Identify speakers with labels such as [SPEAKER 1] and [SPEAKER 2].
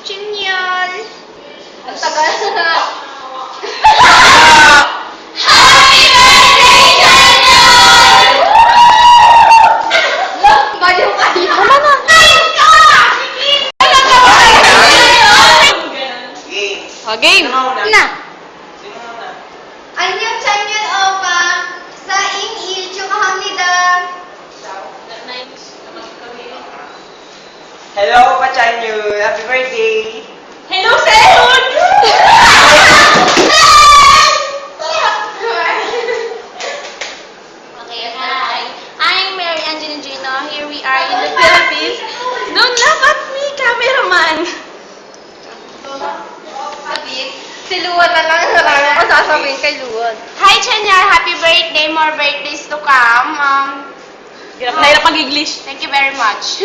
[SPEAKER 1] Chinyol!
[SPEAKER 2] Ang tagal na.
[SPEAKER 1] Happy birthday, Chinyol!
[SPEAKER 2] Look, baliw kayo.
[SPEAKER 1] Tama na. Ayun ka! Wala ka ba? Game. Na.
[SPEAKER 2] 안녕 찬열 오빠 사인 1 축하합니다.
[SPEAKER 3] Hello, Pachanyo. Happy birthday.
[SPEAKER 1] Hello, Sehun! Okay, hi. I'm Mary Angelina Gino. Here we are in the Philippines. Don't laugh at me, cameraman.
[SPEAKER 2] Si Luan na lang marami ko sasabihin kay Luan.
[SPEAKER 1] Hi, Chanyar. Happy birthday. More birthdays to come.
[SPEAKER 4] Hirap na hirap mag-English.
[SPEAKER 1] Thank you very much.